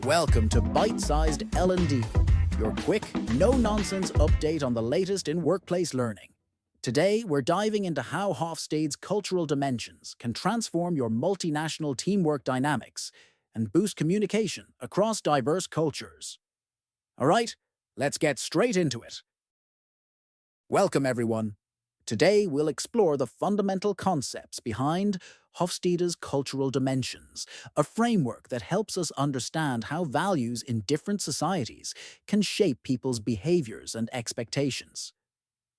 Welcome to Bite-Sized L&D, your quick, no-nonsense update on the latest in workplace learning. Today, we're diving into how Hofstede's cultural dimensions can transform your multinational teamwork dynamics and boost communication across diverse cultures. All right, let's get straight into it. Welcome, everyone. Today, we'll explore the fundamental concepts behind Hofstede's cultural dimensions, a framework that helps us understand how values in different societies can shape people's behaviors and expectations.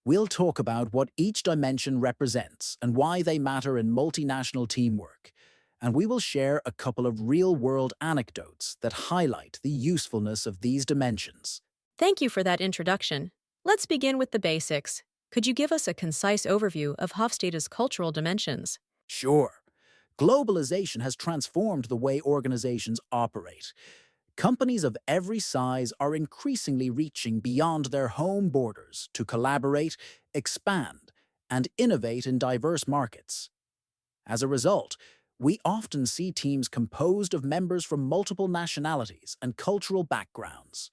We'll talk about what each dimension represents and why they matter in multinational teamwork. And we will share a couple of real-world anecdotes that highlight the usefulness of these dimensions. Thank you for that introduction. Let's begin with the basics. Could you give us a concise overview of Hofstede's cultural dimensions? Sure. Globalization has transformed the way organizations operate. Companies of every size are increasingly reaching beyond their home borders to collaborate, expand, and innovate in diverse markets. As a result, we often see teams composed of members from multiple nationalities and cultural backgrounds.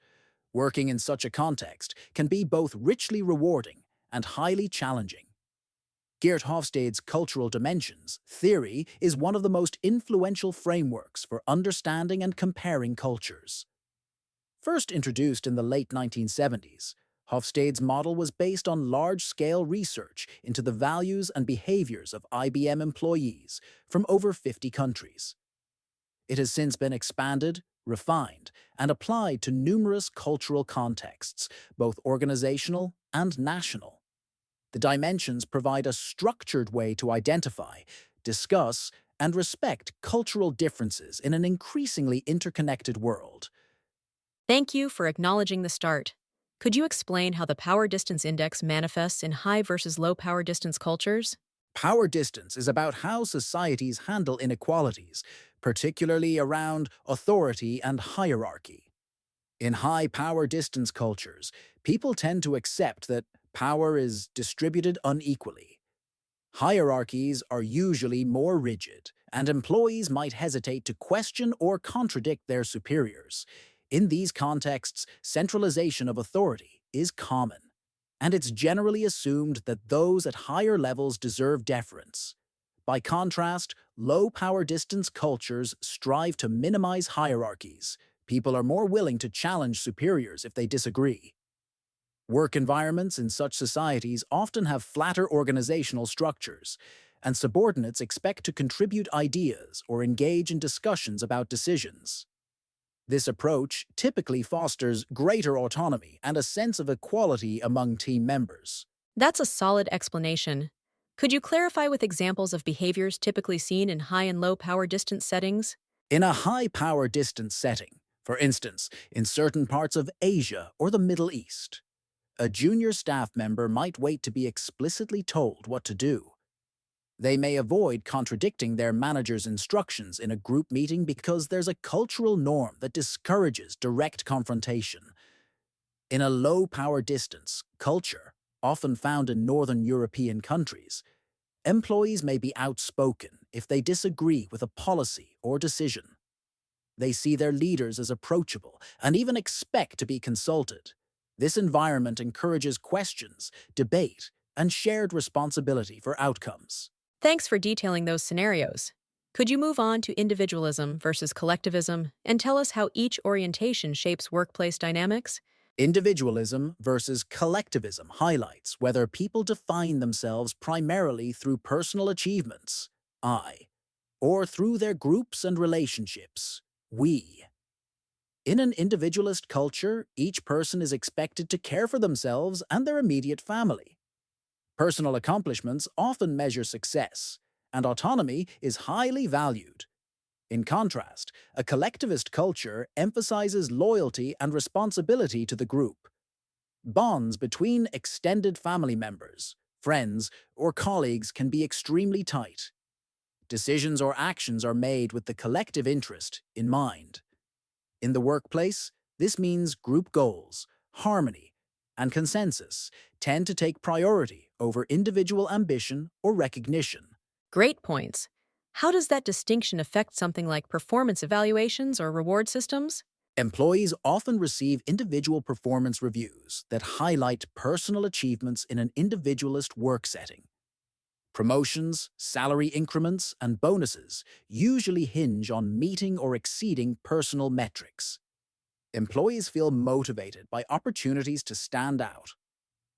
Working in such a context can be both richly rewarding and highly challenging. Geert Hofstede's cultural dimensions theory is one of the most influential frameworks for understanding and comparing cultures. First introduced in the late 1970s, Hofstede's model was based on large-scale research into the values and behaviors of IBM employees from over 50 countries. It has since been expanded, refined, and applied to numerous cultural contexts, both organizational and national. The dimensions provide a structured way to identify, discuss, and respect cultural differences in an increasingly interconnected world. Thank you for acknowledging the start. Could you explain how the power distance index manifests in high versus low power distance cultures? Power distance is about how societies handle inequalities, particularly around authority and hierarchy. In high power distance cultures, people tend to accept that power is distributed unequally. Hierarchies are usually more rigid, and employees might hesitate to question or contradict their superiors. In these contexts, centralization of authority is common, and it's generally assumed that those at higher levels deserve deference. By contrast, low power distance cultures strive to minimize hierarchies. People are more willing to challenge superiors if they disagree. Work environments in such societies often have flatter organizational structures, and subordinates expect to contribute ideas or engage in discussions about decisions. This approach typically fosters greater autonomy and a sense of equality among team members. That's a solid explanation. Could you clarify with examples of behaviors typically seen in high and low power distance settings? In a high-power distance setting, for instance, in certain parts of Asia or the Middle East, a junior staff member might wait to be explicitly told what to do. They may avoid contradicting their manager's instructions in a group meeting because there's a cultural norm that discourages direct confrontation. In a low-power distance culture, often found in Northern European countries, employees may be outspoken if they disagree with a policy or decision. They see their leaders as approachable and even expect to be consulted. This environment encourages questions, debate, and shared responsibility for outcomes. Thanks for detailing those scenarios. Could you move on to individualism versus collectivism and tell us how each orientation shapes workplace dynamics? Individualism versus collectivism highlights whether people define themselves primarily through personal achievements, I, or through their groups and relationships, we. In an individualist culture, each person is expected to care for themselves and their immediate family. Personal accomplishments often measure success, and autonomy is highly valued. In contrast, a collectivist culture emphasizes loyalty and responsibility to the group. Bonds between extended family members, friends, or colleagues can be extremely tight. Decisions or actions are made with the collective interest in mind. In the workplace, this means group goals, harmony, and consensus tend to take priority over individual ambition or recognition. Great points. How does that distinction affect something like performance evaluations or reward systems? Employees often receive individual performance reviews that highlight personal achievements in an individualist work setting. Promotions, salary increments, and bonuses usually hinge on meeting or exceeding personal metrics. Employees feel motivated by opportunities to stand out.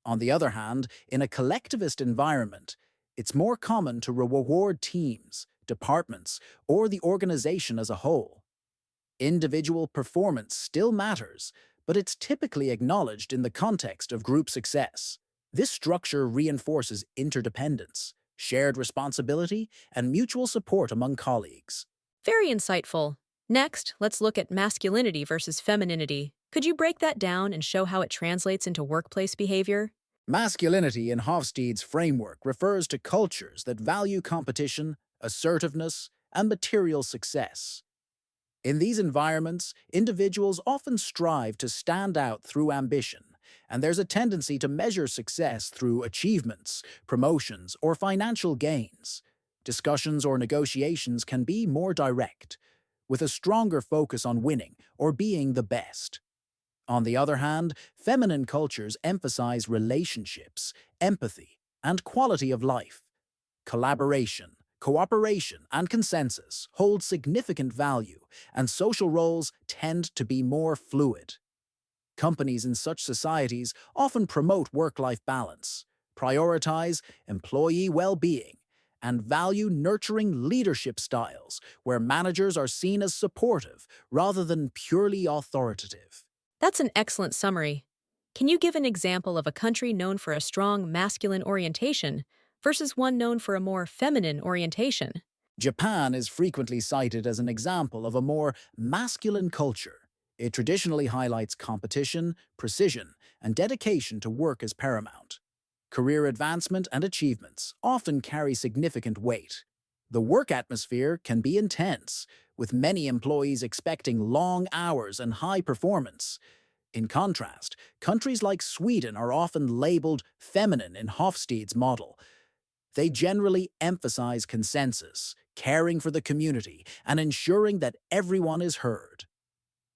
On the other hand, in a collectivist environment, it's more common to reward teams, departments, or the organization as a whole. Individual performance still matters, but it's typically acknowledged in the context of group success. This structure reinforces interdependence, shared responsibility, and mutual support among colleagues. Very insightful. Next, let's look at masculinity versus femininity. Could you break that down and show how it translates into workplace behavior? Masculinity in Hofstede's framework refers to cultures that value competition, assertiveness, and material success. In these environments, individuals often strive to stand out through ambition, and there's a tendency to measure success through achievements, promotions, or financial gains. Discussions or negotiations can be more direct, with a stronger focus on winning or being the best. On the other hand, feminine cultures emphasize relationships, empathy, and quality of life. Collaboration, cooperation, and consensus hold significant value, and social roles tend to be more fluid. Companies in such societies often promote work-life balance, prioritize employee well-being, and value nurturing leadership styles where managers are seen as supportive rather than purely authoritative. That's an excellent summary. Can you give an example of a country known for a strong masculine orientation versus one known for a more feminine orientation? Japan is frequently cited as an example of a more masculine culture. It traditionally highlights competition, precision, and dedication to work as paramount. Career advancement and achievements often carry significant weight. The work atmosphere can be intense, with many employees expecting long hours and high performance. In contrast, countries like Sweden are often labeled feminine in Hofstede's model. They generally emphasize consensus, caring for the community, and ensuring that everyone is heard.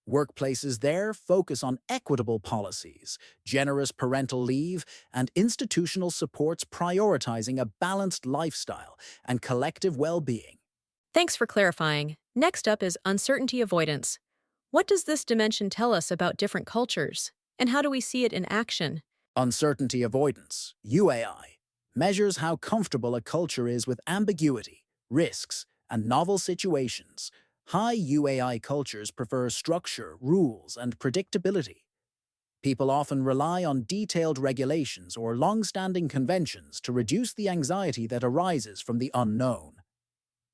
Workplaces there focus on equitable policies, generous parental leave, and institutional supports prioritizing a balanced lifestyle and collective well-being. Thanks for clarifying. Next up is uncertainty avoidance. What does this dimension tell us about different cultures? And how do we see it in action? Uncertainty avoidance, UAI, measures how comfortable a culture is with ambiguity, risks, and novel situations. High UAI cultures prefer structure, rules, and predictability. People often rely on detailed regulations or long-standing conventions to reduce the anxiety that arises from the unknown.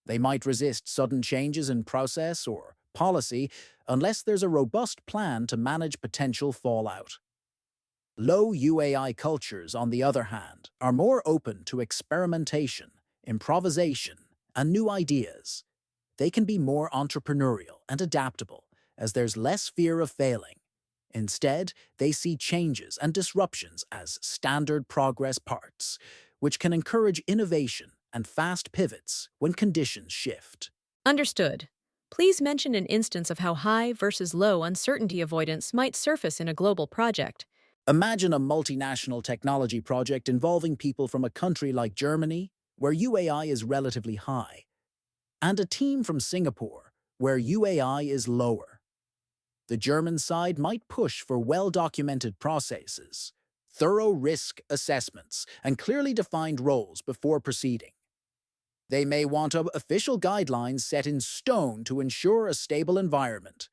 They might resist sudden changes in process or policy unless there's a robust plan to manage potential fallout. Low UAI cultures, on the other hand, are more open to experimentation, improvisation, and new ideas. They can be more entrepreneurial and adaptable, as there's less fear of failing. Instead, they see changes and disruptions as standard progress parts, which can encourage innovation and fast pivots when conditions shift. Understood. Please mention an instance of how high versus low uncertainty avoidance might surface in a global project. Imagine a multinational technology project involving people from a country like Germany, where UAI is relatively high, and a team from Singapore, where UAI is lower. The German side might push for well-documented processes, thorough risk assessments, and clearly defined roles before proceeding. They may want official guidelines set in stone to ensure a stable environment.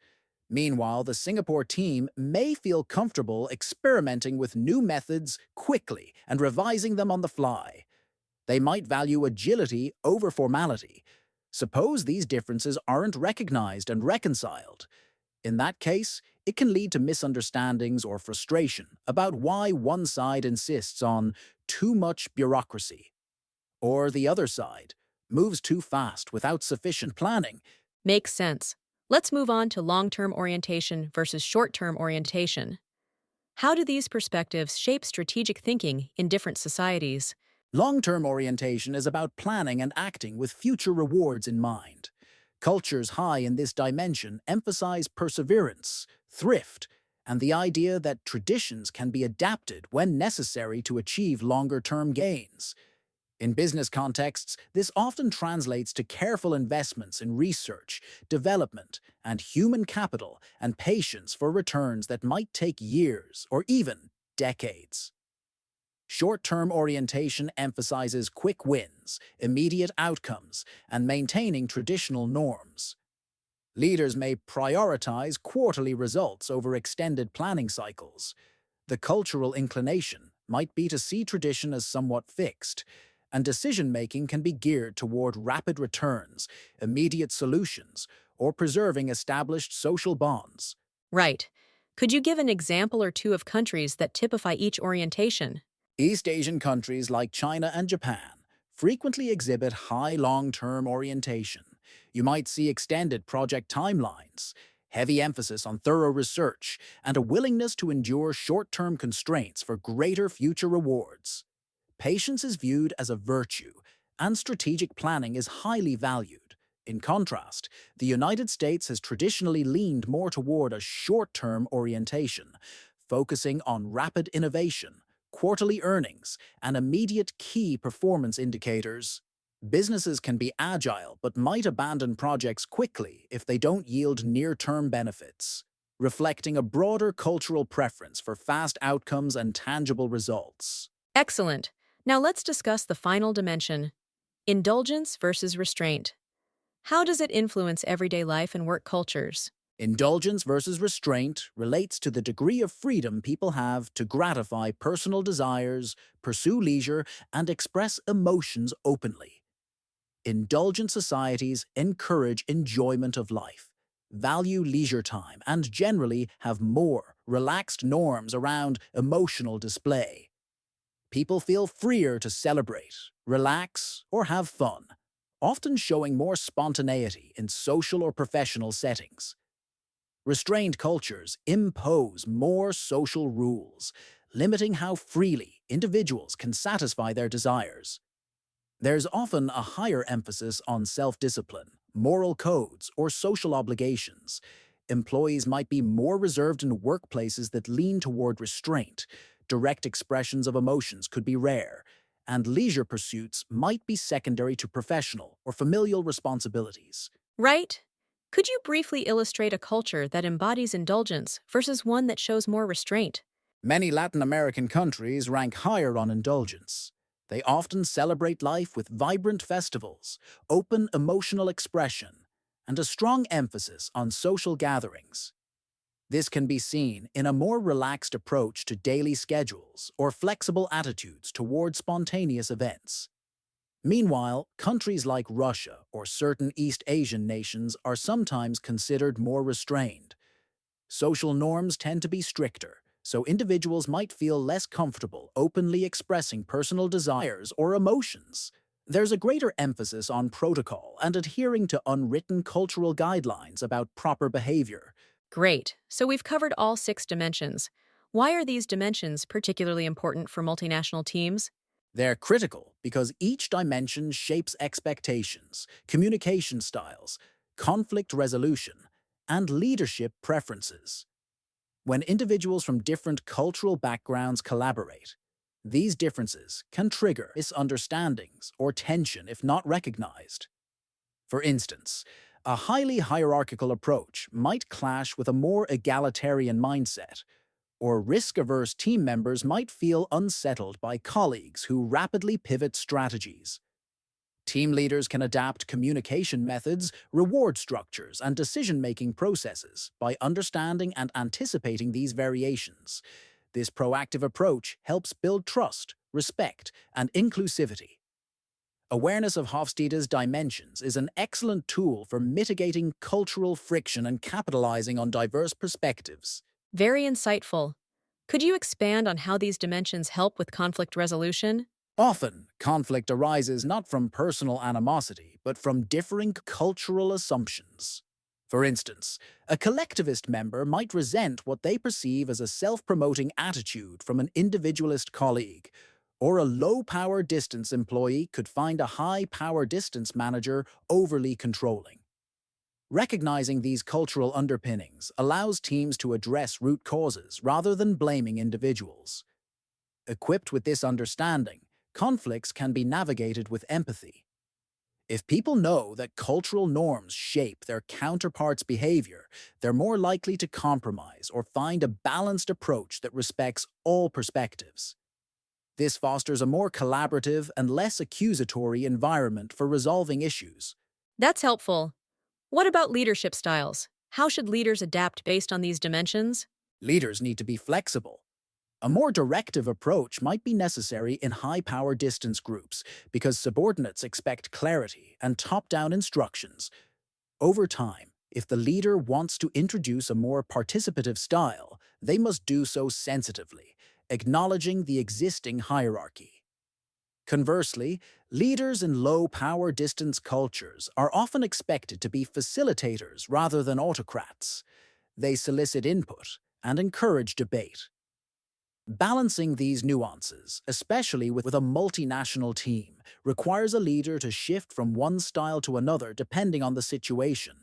Meanwhile, the Singapore team may feel comfortable experimenting with new methods quickly and revising them on the fly. They might value agility over formality. Suppose these differences aren't recognized and reconciled. In that case, it can lead to misunderstandings or frustration about why one side insists on too much bureaucracy, or the other side moves too fast without sufficient planning. Makes sense. Let's move on to long-term orientation versus short-term orientation. How do these perspectives shape strategic thinking in different societies? Long-term orientation is about planning and acting with future rewards in mind. Cultures high in this dimension emphasize perseverance, thrift, and the idea that traditions can be adapted when necessary to achieve longer-term gains. In business contexts, this often translates to careful investments in research, development, and human capital and patience for returns that might take years or even decades. Short-term orientation emphasizes quick wins, immediate outcomes, and maintaining traditional norms. Leaders may prioritize quarterly results over extended planning cycles. The cultural inclination might be to see tradition as somewhat fixed, and decision-making can be geared toward rapid returns, immediate solutions, or preserving established social bonds. Right. Could you give an example or two of countries that typify each orientation? East Asian countries like China and Japan frequently exhibit high long-term orientation. You might see extended project timelines, heavy emphasis on thorough research, and a willingness to endure short-term constraints for greater future rewards. Patience is viewed as a virtue, and strategic planning is highly valued. In contrast, the United States has traditionally leaned more toward a short-term orientation, focusing on rapid innovation, quarterly earnings, and immediate key performance indicators. Businesses can be agile but might abandon projects quickly if they don't yield near-term benefits, reflecting a broader cultural preference for fast outcomes and tangible results. Excellent. Now let's discuss the final dimension: indulgence versus restraint. How does it influence everyday life and work cultures? Indulgence versus restraint relates to the degree of freedom people have to gratify personal desires, pursue leisure, and express emotions openly. Indulgent societies encourage enjoyment of life, value leisure time, and generally have more relaxed norms around emotional display. People feel freer to celebrate, relax, or have fun, often showing more spontaneity in social or professional settings. Restrained cultures impose more social rules, limiting how freely individuals can satisfy their desires. There's often a higher emphasis on self-discipline, moral codes, or social obligations. Employees might be more reserved in workplaces that lean toward restraint. Direct expressions of emotions could be rare, and leisure pursuits might be secondary to professional or familial responsibilities. Right? Could you briefly illustrate a culture that embodies indulgence versus one that shows more restraint? Many Latin American countries rank higher on indulgence. They often celebrate life with vibrant festivals, open emotional expression, and a strong emphasis on social gatherings. This can be seen in a more relaxed approach to daily schedules or flexible attitudes toward spontaneous events. Meanwhile, countries like Russia or certain East Asian nations are sometimes considered more restrained. Social norms tend to be stricter, so individuals might feel less comfortable openly expressing personal desires or emotions. There's a greater emphasis on protocol and adhering to unwritten cultural guidelines about proper behavior. Great. So we've covered all 6 dimensions. Why are these dimensions particularly important for multinational teams? They're critical because each dimension shapes expectations, communication styles, conflict resolution, and leadership preferences. When individuals from different cultural backgrounds collaborate, these differences can trigger misunderstandings or tension if not recognized. For instance, a highly hierarchical approach might clash with a more egalitarian mindset, or risk-averse team members might feel unsettled by colleagues who rapidly pivot strategies. Team leaders can adapt communication methods, reward structures, and decision-making processes by understanding and anticipating these variations. This proactive approach helps build trust, respect, and inclusivity. Awareness of Hofstede's dimensions is an excellent tool for mitigating cultural friction and capitalizing on diverse perspectives. Very insightful. Could you expand on how these dimensions help with conflict resolution? Often, conflict arises not from personal animosity, but from differing cultural assumptions. For instance, a collectivist member might resent what they perceive as a self-promoting attitude from an individualist colleague, or a low-power distance employee could find a high-power distance manager overly controlling. Recognizing these cultural underpinnings allows teams to address root causes rather than blaming individuals. Equipped with this understanding, conflicts can be navigated with empathy. If people know that cultural norms shape their counterparts' behavior, they're more likely to compromise or find a balanced approach that respects all perspectives. This fosters a more collaborative and less accusatory environment for resolving issues. That's helpful. What about leadership styles? How should leaders adapt based on these dimensions? Leaders need to be flexible. A more directive approach might be necessary in high-power distance groups because subordinates expect clarity and top-down instructions. Over time, if the leader wants to introduce a more participative style, they must do so sensitively, acknowledging the existing hierarchy. Conversely, leaders in low-power distance cultures are often expected to be facilitators rather than autocrats. They solicit input and encourage debate. Balancing these nuances, especially with a multinational team, requires a leader to shift from one style to another depending on the situation,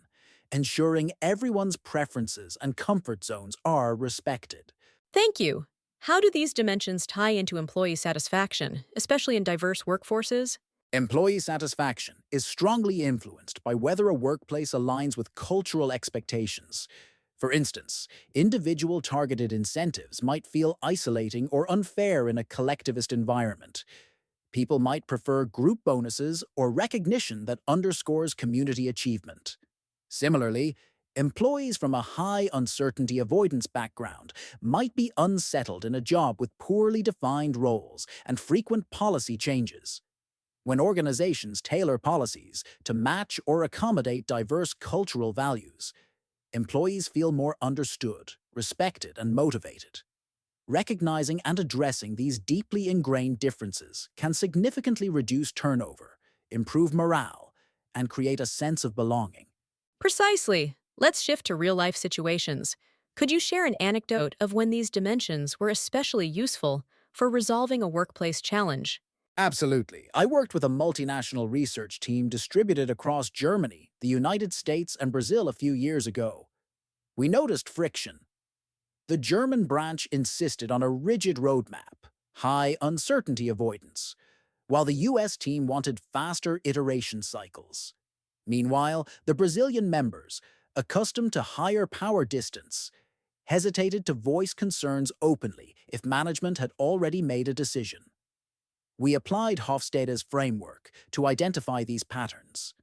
ensuring everyone's preferences and comfort zones are respected. Thank you. How do these dimensions tie into employee satisfaction, especially in diverse workforces? Employee satisfaction is strongly influenced by whether a workplace aligns with cultural expectations. For instance, individual targeted incentives might feel isolating or unfair in a collectivist environment. People might prefer group bonuses or recognition that underscores community achievement. Similarly, employees from a high uncertainty avoidance background might be unsettled in a job with poorly defined roles and frequent policy changes. When organizations tailor policies to match or accommodate diverse cultural values, employees feel more understood, respected, and motivated. Recognizing and addressing these deeply ingrained differences can significantly reduce turnover, improve morale, and create a sense of belonging. Precisely. Let's shift to real-life situations. Could you share an anecdote of when these dimensions were especially useful for resolving a workplace challenge? Absolutely. I worked with a multinational research team distributed across Germany, the United States, and Brazil a few years ago. We noticed friction. The German branch insisted on a rigid roadmap, high uncertainty avoidance, while the US team wanted faster iteration cycles. Meanwhile, the Brazilian members, accustomed to higher power distance, hesitated to voice concerns openly if management had already made a decision. We applied Hofstede's framework to identify these patterns.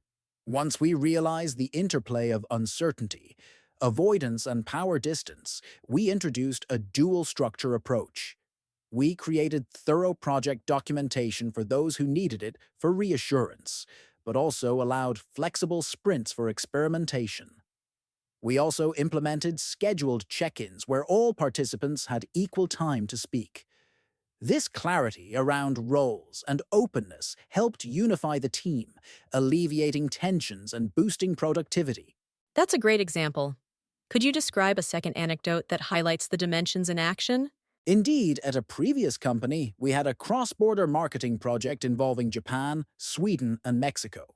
Once we realized the interplay of uncertainty, avoidance, and power distance, we introduced a dual structure approach. We created thorough project documentation for those who needed it for reassurance, but also allowed flexible sprints for experimentation. We also implemented scheduled check-ins where all participants had equal time to speak. This clarity around roles and openness helped unify the team, alleviating tensions and boosting productivity. That's a great example. Could you describe a second anecdote that highlights the dimensions in action? Indeed, at a previous company, we had a cross-border marketing project involving Japan, Sweden, and Mexico.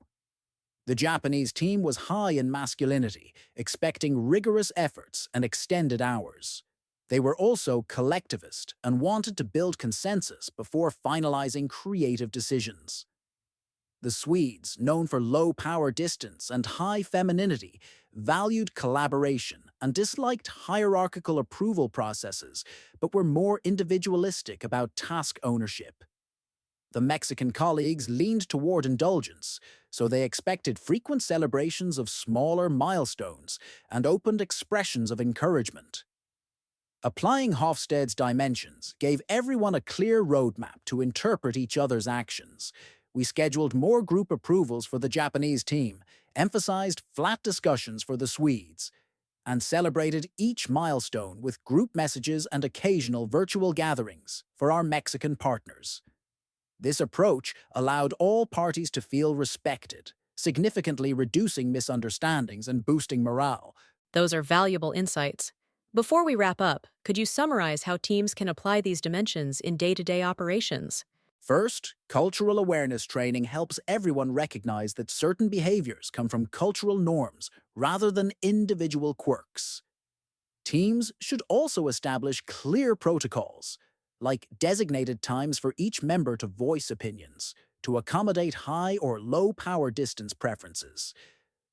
The Japanese team was high in masculinity, expecting rigorous efforts and extended hours. They were also collectivist and wanted to build consensus before finalizing creative decisions. The Swedes, known for low power distance and high femininity, valued collaboration and disliked hierarchical approval processes, but were more individualistic about task ownership. The Mexican colleagues leaned toward indulgence, so they expected frequent celebrations of smaller milestones and opened expressions of encouragement. Applying Hofstede's dimensions gave everyone a clear roadmap to interpret each other's actions. We scheduled more group approvals for the Japanese team, emphasized flat discussions for the Swedes, and celebrated each milestone with group messages and occasional virtual gatherings for our Mexican partners. This approach allowed all parties to feel respected, significantly reducing misunderstandings and boosting morale. Those are valuable insights. Before we wrap up, could you summarize how teams can apply these dimensions in day-to-day operations? First, cultural awareness training helps everyone recognize that certain behaviors come from cultural norms rather than individual quirks. Teams should also establish clear protocols, like designated times for each member to voice opinions, to accommodate high or low power distance preferences.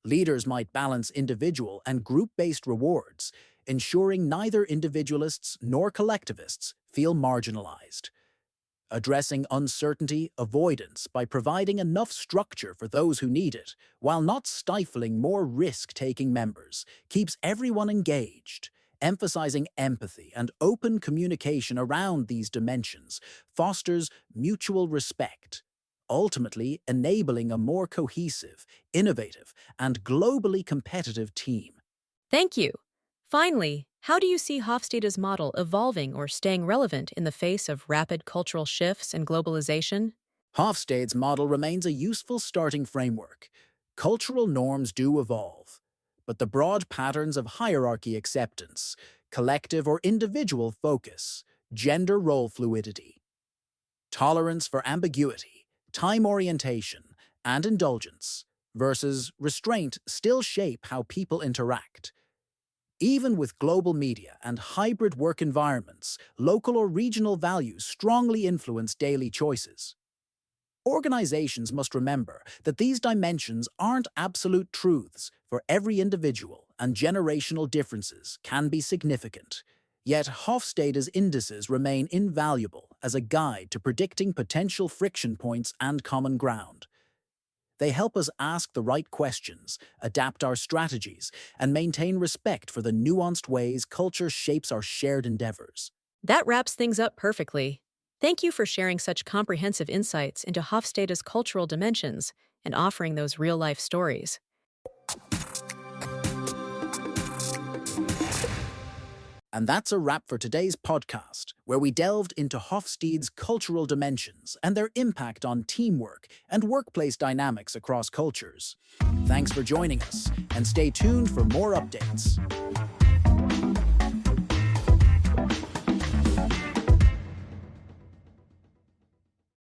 Leaders might balance individual and group-based rewards, ensuring neither individualists nor collectivists feel marginalized. Addressing uncertainty avoidance by providing enough structure for those who need it, while not stifling more risk-taking members, keeps everyone engaged. Emphasizing empathy and open communication around these dimensions fosters mutual respect, ultimately enabling a more cohesive, innovative, and globally competitive team. Thank you. Finally, how do you see Hofstede's model evolving or staying relevant in the face of rapid cultural shifts and globalization? Hofstede's model remains a useful starting framework. Cultural norms do evolve, but the broad patterns of hierarchy acceptance, collective or individual focus, gender role fluidity, tolerance for ambiguity, time orientation, and indulgence versus restraint still shape how people interact. Even with global media and hybrid work environments, local or regional values strongly influence daily choices. Organizations must remember that these dimensions aren't absolute truths for every individual, and generational differences can be significant. Yet Hofstede's indices remain invaluable as a guide to predicting potential friction points and common ground. They help us ask the right questions, adapt our strategies, and maintain respect for the nuanced ways culture shapes our shared endeavors. That wraps things up perfectly. Thank you for sharing such comprehensive insights into Hofstede's cultural dimensions and offering those real-life stories. And that's a wrap for today's podcast, where we delved into Hofstede's cultural dimensions and their impact on teamwork and workplace dynamics across cultures. Thanks for joining us, and stay tuned for more updates.